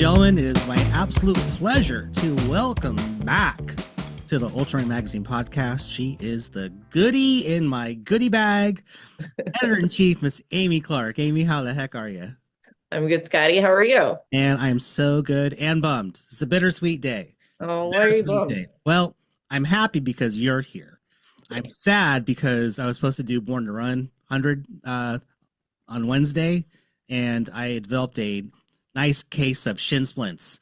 gentlemen, it is my absolute pleasure to welcome back to the UltraRunning Magazine podcast. She is the goodie in my goodie bag, editor-in-chief, Miss Amy Clark. Amy, how the heck are you? I'm good, Scotty. How are you? And I am so good and bummed. It's a bittersweet day. Oh, why are you Bittersweet bummed? day. Well, I'm happy because you're here. I'm sad because I was supposed to do Born to Run 100 on Wednesday, and I developed a nice case of shin splints,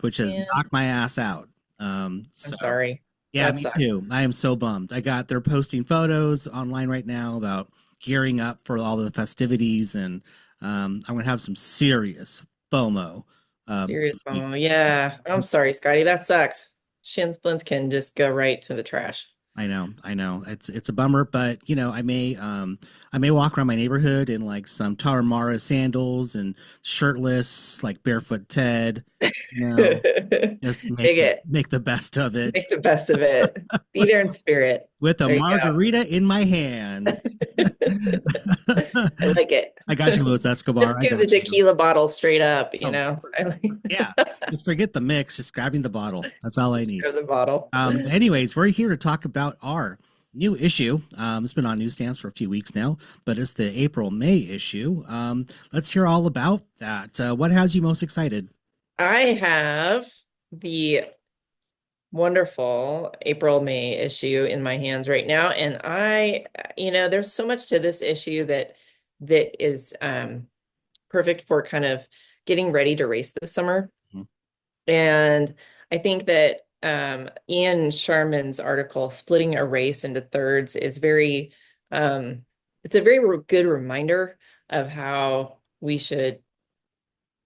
which has Yeah, knocked my ass out. I'm So sorry. yeah, That me sucks. too. I am so bummed. They're posting photos online right now about gearing up for all the festivities, and I'm gonna have some serious FOMO Serious this week. bummer. Yeah, I'm sorry, Scotty. That sucks. Shin splints can just go right to the trash. I know. It's a bummer, but I may walk around my neighborhood in like some Tarahumara sandals and shirtless, like barefoot Ted. You know, Dig just it. make the best of it Make the best of it. Be there in spirit. with a There you margarita in my hand. go. I like it. I got you, Luis Escobar. Just I do the got you. tequila bottle straight up, you Oh, know. I like yeah. Just forget the mix. Just grabbing the bottle. That's all I just need. grab the bottle. Anyways, we're here to talk about our new issue. It's been on newsstands for a few weeks now, but it's the April-May issue. Let's hear all about that. What has you most excited? I have the wonderful April, May issue in my hands right now. And there's so much to this issue that is perfect for kind of getting ready to race this summer. Mhm. And I think that Ian Sharman's article, Splitting a Race into Thirds, is it's a very good reminder of how we should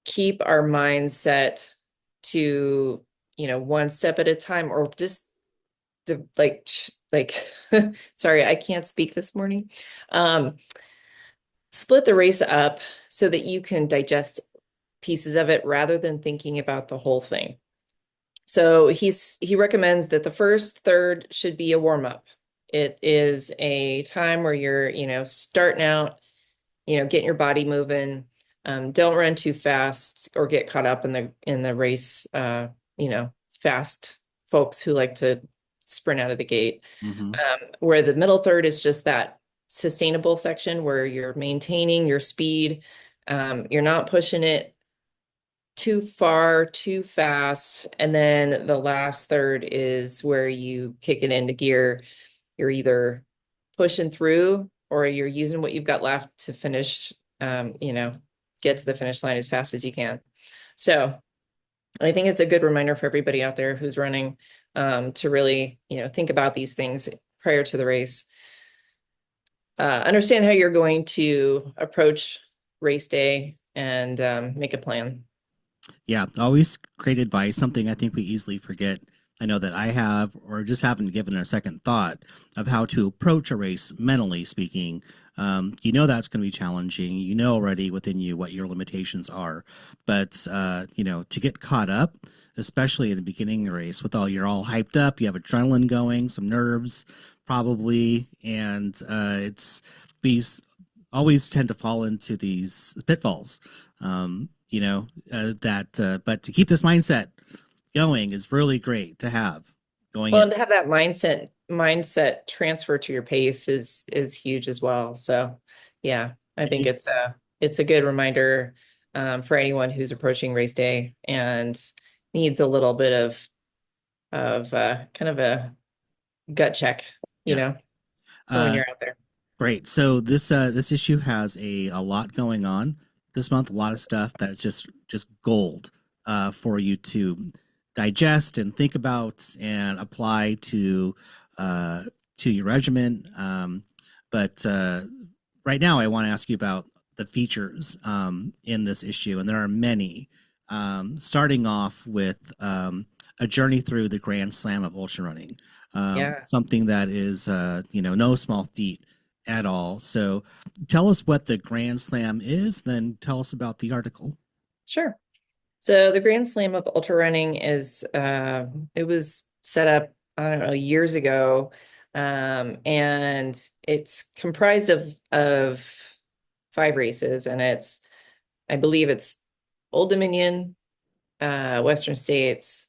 keep our mindset to, one step at a time, or just like sorry, I can't speak this morning. Um, Split the race up so that you can digest pieces of it rather than thinking about the whole thing. So he recommends that the first third should be a warm up. It is a time where you're, starting out, getting your body moving. Don't run too fast or get caught up in the race. Fast folks who like to sprint out of the gate. Mhm. Where the middle third is just that sustainable section where you're maintaining your speed. You're not pushing it too far, too fast. And then the last third is where you kick it into gear. You're either pushing through or you're using what you've got left to finish, get to the finish line as fast as you can. So I think it's a good reminder for everybody out there who's running to really, think about these things prior to the race. Understand how you're going to approach race day and make a plan. Yeah, always great advice. Something I think we easily forget. I know that I have, or just haven't given a second thought of how to approach a race mentally speaking. That's going to be challenging. You know already within you what your limitations are, but to get caught up, especially in the beginning of the race, with you're all hyped up, you have adrenaline going, some nerves probably, and it's these always tend to fall into these pitfalls. But to keep this mindset going is really great to have going Well, in. and to have that mindset transfer to your pace is huge as well. So yeah, I think it's a good reminder for anyone who's approaching race day and needs a little bit of kind of a gut check, you Yeah. know, for when Uh, you're out there. Great. So this issue has a lot going on this month. A lot of stuff that's just gold for you to digest and think about and apply to your regimen. But right now, I want to ask you about the features in this issue, and there are many. Starting off with a journey through the Grand Slam of ultra running, Yeah, something that is no small feat at all. So, tell us what the Grand Slam is, then tell us about the article. sure. So the Grand Slam of ultra running is it was set up, I don't know, years ago. And it's comprised of 5 races, and I believe it's Old Dominion, Western States,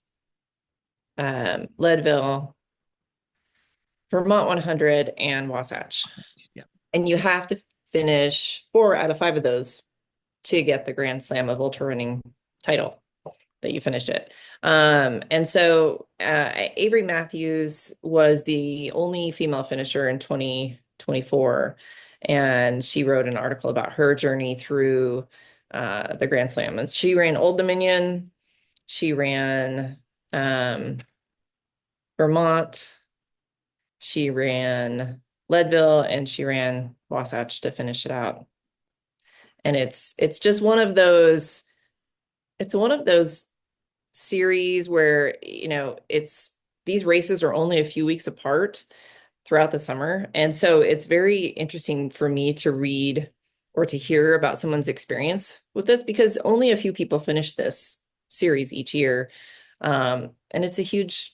Leadville, Vermont 100, and Wasatch. Yeah. And you have to finish 4 out of 5 of those to get the Grand Slam of Ultra Running title that you finished it. And so Avery Matthews was the only female finisher in 2024. And she wrote an article about her journey through the Grand Slam. And she ran Old Dominion, she ran Vermont, she ran Leadville, and she ran Wasatch to finish it out. And it's just one of those, it's one of those series where, you know, it's these races are only a few weeks apart throughout the summer. And so it's very interesting for me to read or to hear about someone's experience with this, because only a few people finish this series each year. And it's a huge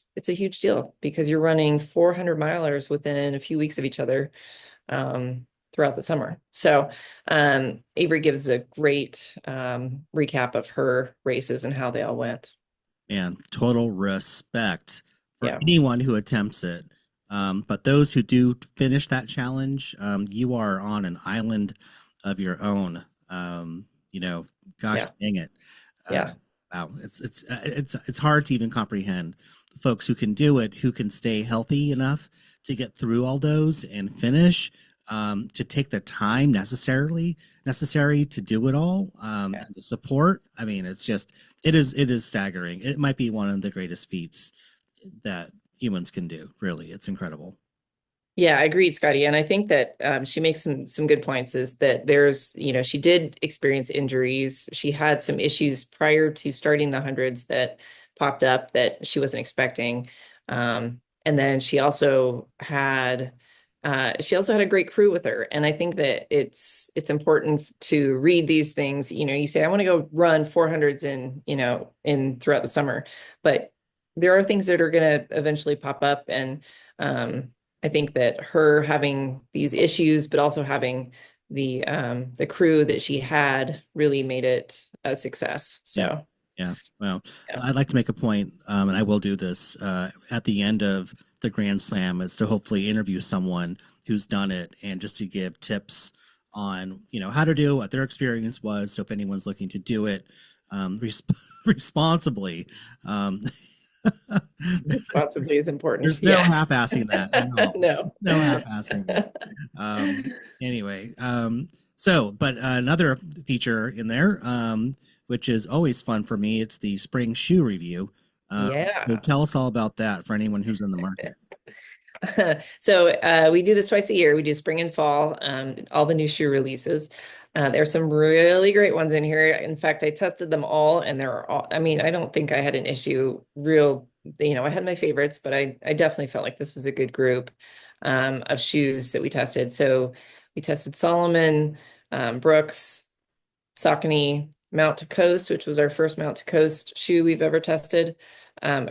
deal because you're running 400 milers within a few weeks of each other throughout the summer. So Avery gives a great recap of her races and how they all went. And total respect for Yeah. anyone who attempts it. But those who do finish that challenge, you are on an island of your own. You know, gosh Yeah. dang it. Yeah. Wow, it's hard to even comprehend the folks who can do it, who can stay healthy enough to get through all those and finish, to take the time necessary to do it all, Yeah. and the support. I mean, it is staggering. It might be one of the greatest feats that humans can do. Really, it's incredible. Yeah, I agree, Scotty. And I think that she makes some good points is that there's, you know, she did experience injuries. She had some issues prior to starting the hundreds that popped up that she wasn't expecting. And then she also had a great crew with her. And I think that it's important to read these things. You know, you say, I want to go run 400s in throughout the summer, but there are things that are going to eventually pop up. And I think that her having these issues, but also having the crew that she had really made it a success. Yeah. So Yeah. Well, yeah. I'd like to make a point, and I will do this at the end of the Grand Slam, is to hopefully interview someone who's done it and just to give tips on, you know, how to do what their experience was. So if anyone's looking to do it responsibly, um, Responsibly is important. there's no Yeah. half-assing that. No, No. no half-assing that. Anyway, but another feature in there, which is always fun for me, it's the spring shoe review. So Yeah. tell us all about that for anyone who's in the market. So we do this twice a year. We do spring and fall, all the new shoe releases. There's some really great ones in here. In fact, I tested them all and they're all, I mean, I don't think I had an issue I had my favorites, but I definitely felt like this was a good group of shoes that we tested. So we tested Solomon, Brooks, Saucony, Mount to Coast, which was our first Mount to Coast shoe we've ever tested.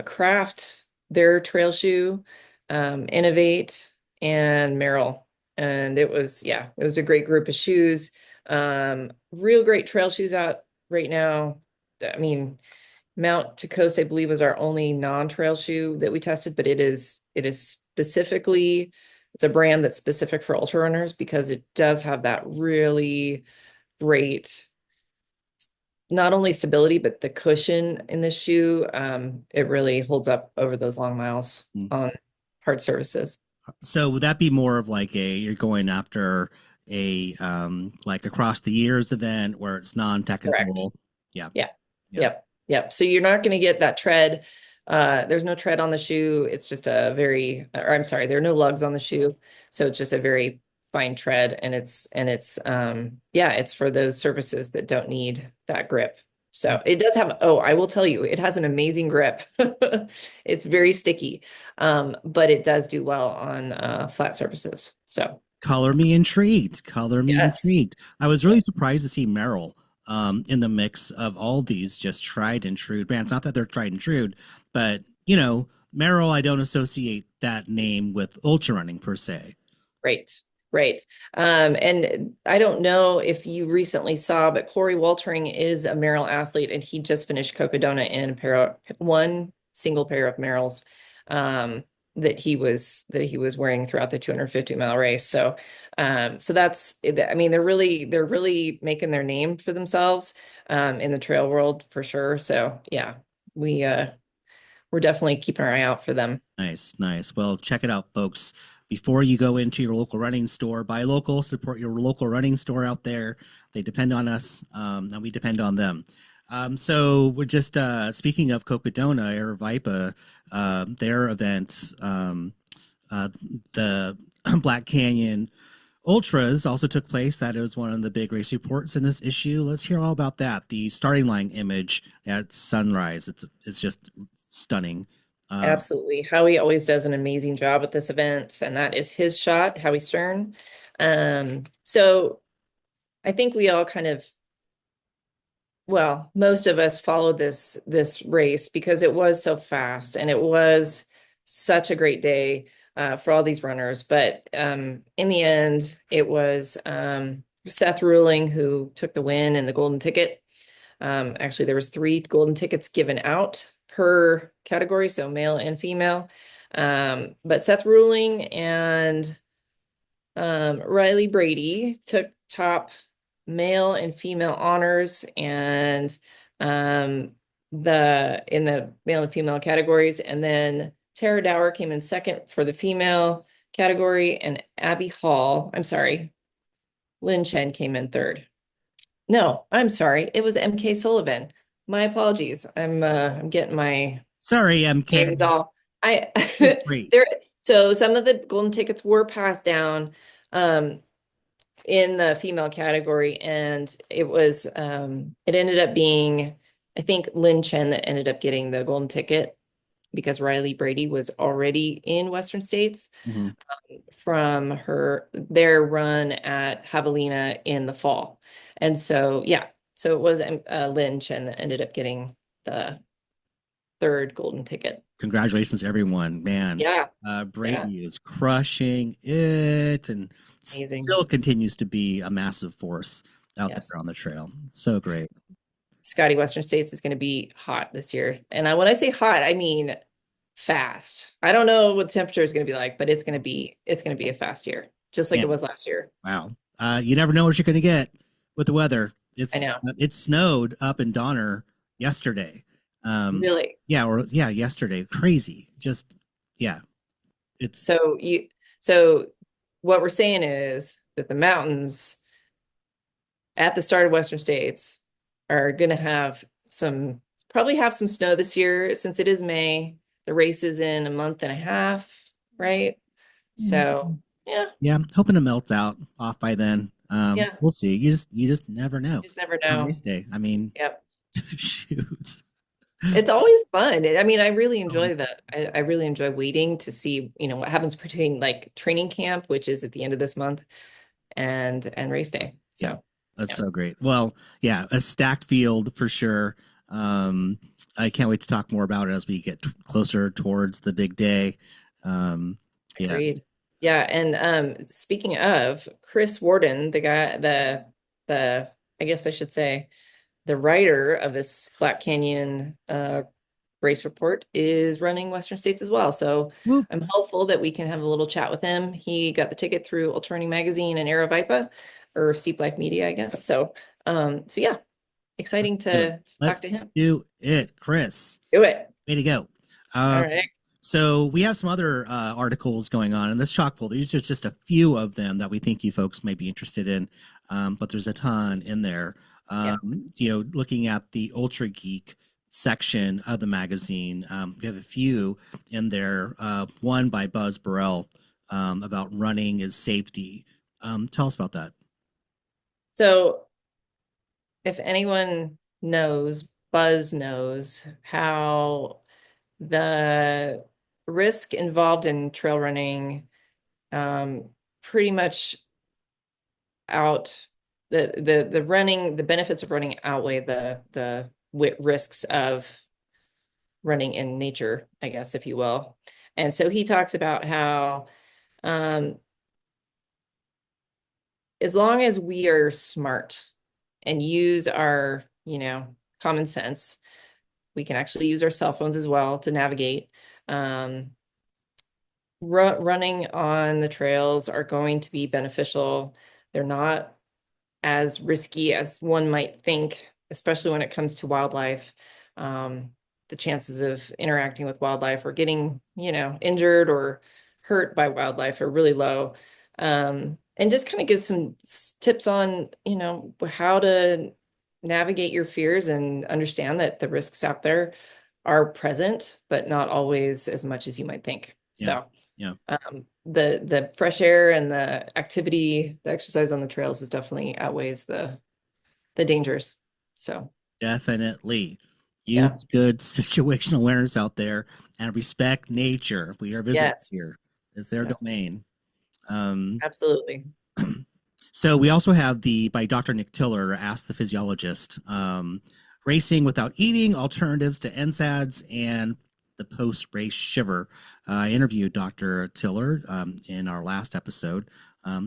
Craft, their trail shoe, Innovate, and Merrill. And it was a great group of shoes. Real great trail shoes out right now. I mean, Mount to Coast, I believe, was our only non-trail shoe that we tested, but it's a brand that's specific for ultra runners because it does have that really great, not only stability, but the cushion in the shoe. It really holds up over those long miles Mm. on hard surfaces. So would that be more of like you're going after like across the years event where it's Correct. non-technical? Yeah. Yeah. Yeah. Yep. So you're not going to get that tread. There's no tread on the shoe. It's just there are no lugs on the shoe. So it's just a very fine tread, and it's for those surfaces that don't need that grip. So it does have, I will tell you, it has an amazing grip. It's very sticky. But it does do well on flat surfaces. So Color me intrigued. Color me yes. intrigued. I was really surprised to see Merrill in the mix of all these just tried and true brands. Not that they're tried and true, but you know, Merrill, I don't associate that name with ultra running per se. Great. Right. And I don't know if you recently saw, but Corey Waltering is a Merrill athlete, and he just finished Cocodona in one single pair of Merrills that he was wearing throughout the 250-mile race. So so that's I mean they're really making their name for themselves in the trail world for sure. So yeah, we're definitely keeping our eye out for them. Nice, nice. Well, check it out, folks. Before you go into your local running store, buy local, support your local running store out there. They depend on us, and we depend on them. So we're just speaking of Cocodona, Aravaipa, their event, uh, the Black Canyon Ultras also took place. That is one of the big race reports in this issue. Let's hear all about that. The starting line image at sunrise. It's just stunning. Um, Absolutely. Howie always does an amazing job at this event, and that is his shot, Howie Stern. So I think we all kind of, well, most of us followed this race because it was so fast and it was such a great day for all these runners. But in the end, it was Seth Ruling who took the win and the golden ticket. Actually, there was 3 golden tickets given out per category, so male and female. But Seth Ruling and Riley Brady took top male and female honors, and the in the male and female categories, and then Tara Dower came in second for the female category, and Abby Hall, I'm sorry, Lynn Chen came in third. No, I'm sorry. It was MK Sullivan. My apologies. I'm getting my Sorry, names MK. all. I Great. there so some of the golden tickets were passed down um in the female category, and it ended up being I think Lynn Chen that ended up getting the golden ticket because Riley Brady was already in Western States Mhm. from their run at Javelina in the fall. And so, yeah, so it was Lynn Chen that ended up getting the third golden ticket. Congratulations, everyone. Man, Yeah, yeah, Brady is crushing it and amazing. still continues to be a massive force out there Yes. on the trail. So great. Scotty Western States is going to be hot this year. And when I say hot, I mean fast. I don't know what temperature is going to be like, but it's going to be a fast year, just like it Man, was last year. wow. You never know what you're going to get with the weather. I know. It snowed up in Donner yesterday. Um, Really. yeah, yesterday. Crazy. Just yeah. It's So so what we're saying is that the mountains at the start of Western States are going to probably have some snow this year since it is May. The race is in a month and a half, right? So, yeah, yeah. Hoping it melts out off by then. yeah, We'll see. You just never know you just never on know. race day. I mean, Yep. shoot. It's always fun. I mean, I really Um, enjoy that. I really enjoy waiting to see, what happens between like training camp, which is at the end of this month, and race day. yeah, So, that's yeah, so great. Well, yeah, a stacked field for sure. Um, I can't wait to talk more about it as we get closer towards the big day. Um, yeah. agreed. Yeah, and speaking of Chris Warden, the I guess I should say the writer of this Black Canyon race report is running Western States as well. So Whoop. I'm hopeful that we can have a little chat with him. He got the ticket through UltraRunning Magazine and Aravaipa or Steep Life Media, I guess. So yeah, exciting Do it. to talk Let's to him. do it, Chris. Do it. Way to go. All Um, right. so we have some other articles going on in this chalk pool. These are just a few of them that we think you folks may be interested in, but there's a ton in there. Yeah. Looking at the Ultra Geek section of the magazine, we have a few in there. One by Buzz Burrell about running is safety. Tell us about that. So if anyone knows, Buzz knows how the risk involved in trail running pretty much out the benefits of running outweigh the risks of running in nature, I guess, if you will. And so he talks about how um as long as we are smart and use our, common sense, we can actually use our cell phones as well to navigate. Um, Running on the trails are going to be beneficial. They're not as risky as one might think, especially when it comes to wildlife. Um, the chances of interacting with wildlife or getting, injured or hurt by wildlife are really low. And just kind of give some tips on, how to navigate your fears and understand that the risks out there are present, but not always as much as you might think. Yeah. So Yeah. the fresh air and the activity, the exercise on the trails is definitely outweighs the dangers. So Definitely. yeah. Use good situational awareness out there and respect nature. We are visitors Yes. here. It's their Yeah, domain. Um, absolutely. so we also have the by Dr. Nick Tiller, Ask the Physiologist, racing without eating, alternatives to NSAIDs, and the post-race shiver. I interviewed Dr. Tiller in our last episode.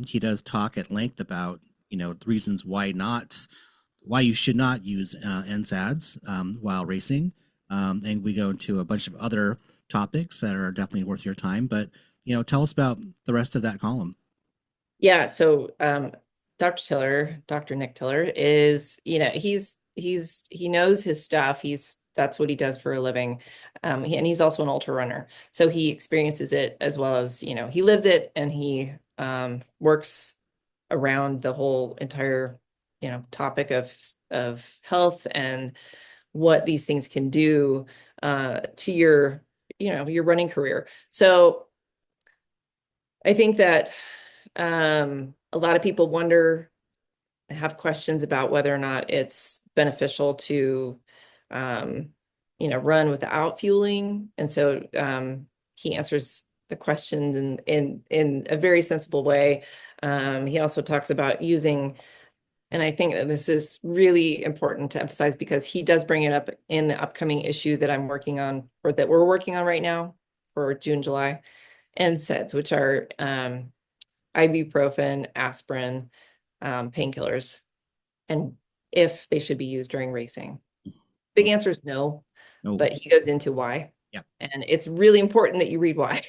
He does talk at length about the reasons why you should not use NSAIDs while racing, and we go into a bunch of other topics that are definitely worth your time. But tell us about the rest of that column. Yeah. So Dr. Nick Tiller is, he knows his stuff. That's what he does for a living. And he's also an ultra runner. So he experiences it as well as, he lives it, and he works around the whole entire, topic of health and what these things can do to your, your running career. So I think that a lot of people have questions about whether or not it's beneficial to, um, run without fueling. And so he answers the questions in a very sensible way. He also talks about using, and I think that this is really important to emphasize because he does bring it up in the upcoming issue that I'm working on, or that we're working on right now for June, July, NSAIDs, which are ibuprofen, aspirin, painkillers, and if they should be used during racing. Big answer is no, Oh, but he goes into why. yeah. And it's really important that you read why.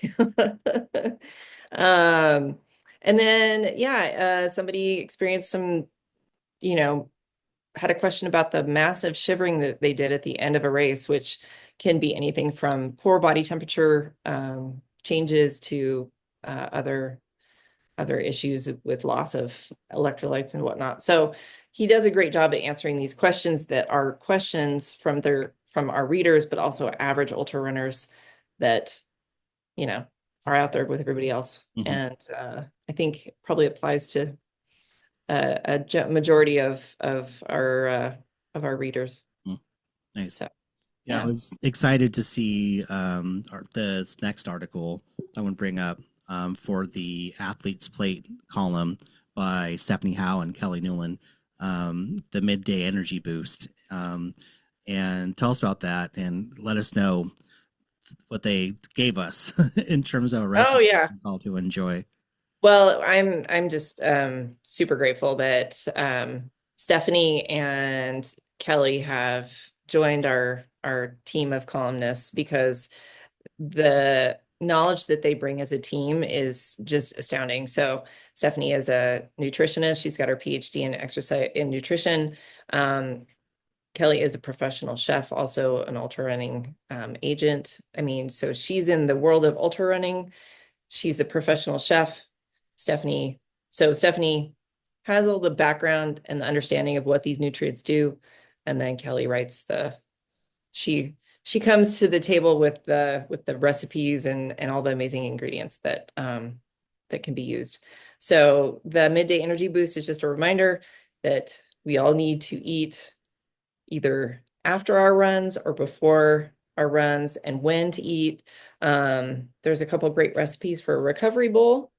um, and then, yeah, somebody experienced some, you know, had a question about the massive shivering that they did at the end of a race, which can be anything from core body temperature changes to other issues with loss of electrolytes and whatnot. So he does a great job at answering these questions that are questions from our readers, but also average ultra runners that, are out there with everybody else. Mm-hmm. And I think probably applies to a majority of our readers. Nice. So Yeah, I yeah. was excited to see this next article I want to bring up for the Athletes Plate column by Stephanie Howe and Kelly Newland, the midday energy boost. And tell us about that and let us know what they gave us in terms of a Oh recipe yeah. all to enjoy. Well, I'm just super grateful that Stephanie and Kelly have joined our team of columnists, because the knowledge that they bring as a team is just astounding. So Stephanie is a nutritionist. She's got her PhD in exercise in nutrition. Kelly is a professional chef, also an ultra running agent. I mean, so she's in the world of ultra running. She's a professional chef. Stephanie has all the background and the understanding of what these nutrients do. And then Kelly writes she comes to the table with the recipes and all the amazing ingredients that can be used. So the midday energy boost is just a reminder that we all need to eat either after our runs or before our runs, and when to eat. There's a couple great recipes for a recovery bowl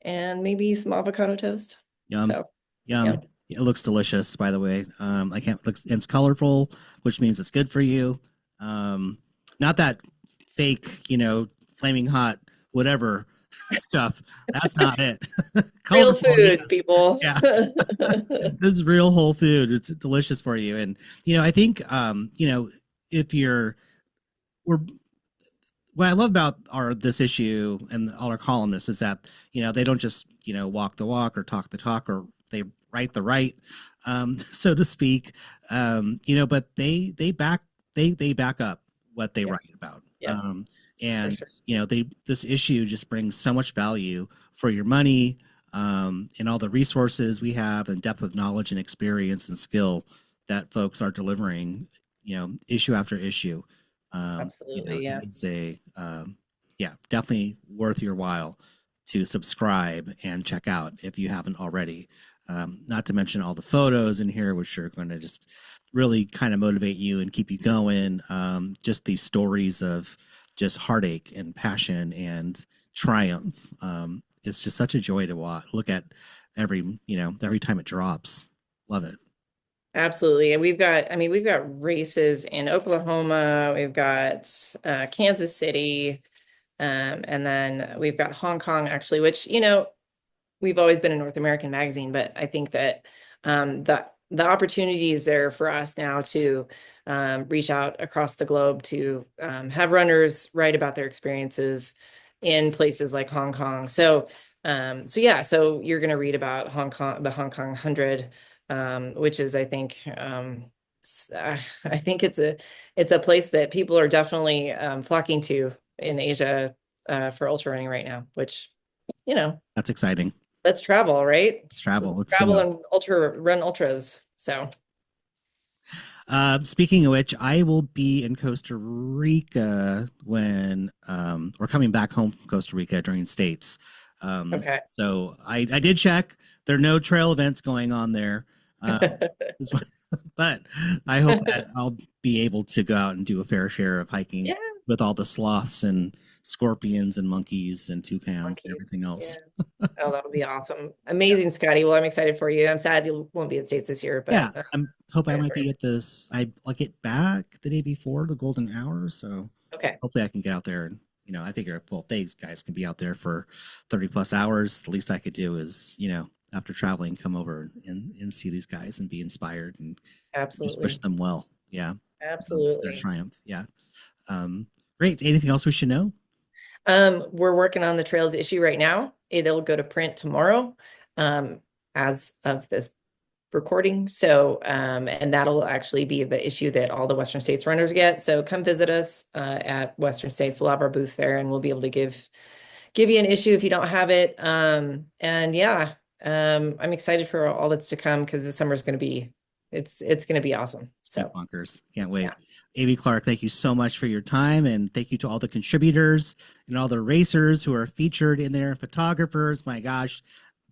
and maybe some avocado toast. Yum, So yeah. yum. It looks delicious, by the way. I can't. It's colorful, which means it's good for you. Um, Not that fake, flaming hot, whatever stuff. That's not it. Real Colorful, food, yes. people. Yeah. This is real whole food. It's delicious for you. And, I think, if we're, what I love about this issue and all our columnists is that, they don't just, walk the walk or talk the talk, or they write the right, so to speak. But they back up what they Yeah, write about. yeah, for And sure. this issue just brings so much value for your money, and all the resources we have and depth of knowledge and experience and skill that folks are delivering, issue after issue. Absolutely, It yeah. is yeah, definitely worth your while to subscribe and check out if you haven't already. Not to mention all the photos in here, which are going to just really kind of motivate you and keep you going. Just these stories of just heartache and passion and triumph. It's just such a joy to look at every time it drops. Love it. Absolutely. And we've got races in Oklahoma, we've got Kansas City, and then we've got Hong Kong actually, which, we've always been a North American magazine, but I think that the opportunity is there for us now to reach out across the globe to have runners write about their experiences in places like Hong Kong. So yeah, so you're going to read about Hong Kong, the Hong Kong 100, which is, I think, I think it's a place that people are definitely flocking to in Asia for ultra running right now, which, you know, That's exciting. let's travel, right? Let's travel. Let's Let's travel go. and run ultras. So Speaking of which, I will be in Costa Rica when we're coming back home from Costa Rica during States. okay. So I did check. There are no trail events going on there. But I hope that I'll be able to go out and do a fair share of hiking Yeah, with all the sloths and scorpions and monkeys and toucans and monkeys. everything Yeah. else. Oh, that'll be awesome. Yeah. Amazing, Scotty. Well, I'm excited for you. I'm sad you won't be at States this year, Yeah, but I'm hope I excited might for you. be at this. I'll get back the day before the golden hour, so Okay. hopefully I can get out there. And I figure, well, if these guys can be out there for 30 plus hours, the least I could do is after traveling, come over and see these guys and be inspired and just wish Absolutely. them well. Yeah, their Absolutely. triumph. Yeah. um Great. Anything else we should know? We're working on the trails issue right now. It'll go to print tomorrow, um, as of this recording. So, and that'll actually be the issue that all the Western States runners get. So come visit us at Western States. We'll have our booth there and we'll be able to give you an issue if you don't have it. And yeah, I'm excited for all that's to come because the summer is going to be it's going to be awesome. It's gonna So be bonkers. Can't wait. yeah, Amy Clark, thank you so much for your time, and thank you to all the contributors and all the racers who are featured in there, photographers. My gosh,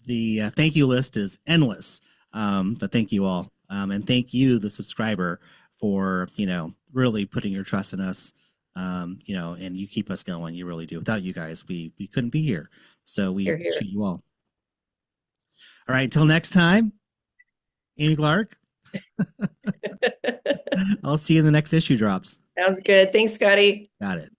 the thank you list is endless. But thank you all, and thank you, the subscriber, for really putting your trust in us. And you keep us going. You really do. Without you guys, we couldn't be here. So we you're here. appreciate you all. All right, until next time, Amy Clark. I'll see you in the next issue drops. Sounds good. Thanks, Scotty. Got it.